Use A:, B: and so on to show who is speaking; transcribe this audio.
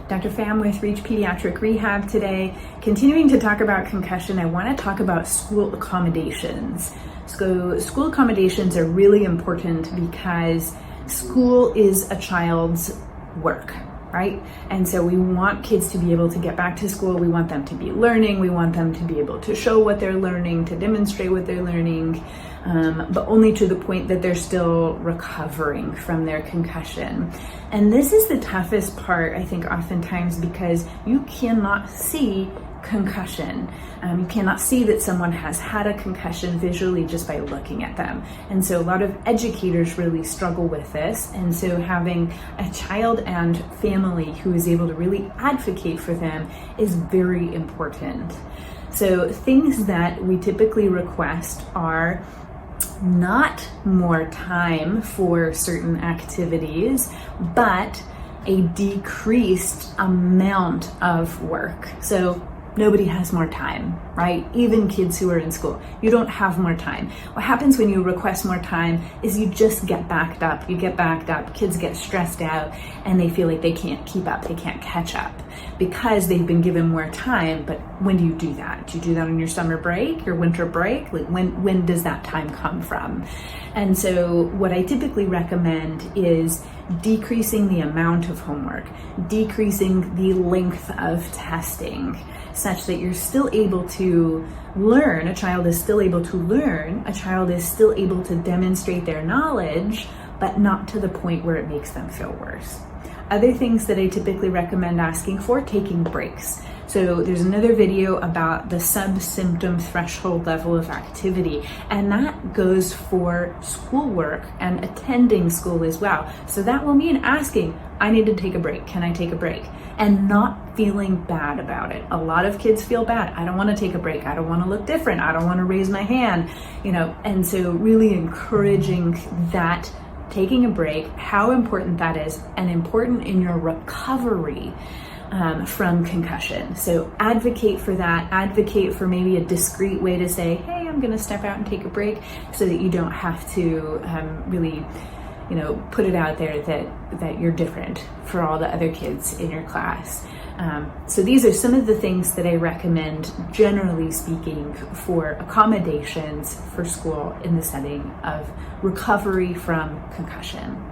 A: Dr. Pham with Reach Pediatric Rehab today. Continuing to talk about concussion, I want to talk about school accommodations. So school accommodations are really important because school is a child's work, right? And so we want kids to be able to get back to school. We want them to be learning. We want them to be able to show what they're learning, to demonstrate what they're learning, but only to the point that they're still recovering from their concussion. And this is the toughest part, I think, oftentimes, because you cannot see concussion. You cannot see that someone has had a concussion visually just by looking at them. And so a lot of educators really struggle with this. And so having a child and family who is able to really advocate for them is very important. So things that we typically request are not more time for certain activities, but a decreased amount of work. So nobody has more time, right? Even kids who are in school, you don't have more time. What happens when you request more time is you just get backed up. You get backed up, kids get stressed out, and they feel like they can't keep up, they can't catch up because they've been given more time. But when do you do that? Do you do that on your summer break, your winter break? Like when does that time come from? And so what I typically recommend is decreasing the amount of homework, decreasing the length of testing, such that you're still able to learn, a child is still able to learn, a child is still able to demonstrate their knowledge, but not to the point where it makes them feel worse. Other things that I typically recommend asking for, taking breaks. So there's another video about the sub-symptom threshold level of activity, and that goes for schoolwork and attending school as well. So that will mean asking, I need to take a break, can I take a break? And not feeling bad about it. A lot of kids feel bad. I don't want to take a break. I don't want to look different. I don't want to raise my hand, and so really encouraging that taking a break, how important that is, and important in your recovery from concussion. So advocate for that, advocate for maybe a discreet way to say, hey, I'm gonna step out and take a break, so that you don't have to really put it out there that you're different for all the other kids in your class. So these are some of the things that I recommend, generally speaking, for accommodations for school in the setting of recovery from concussion.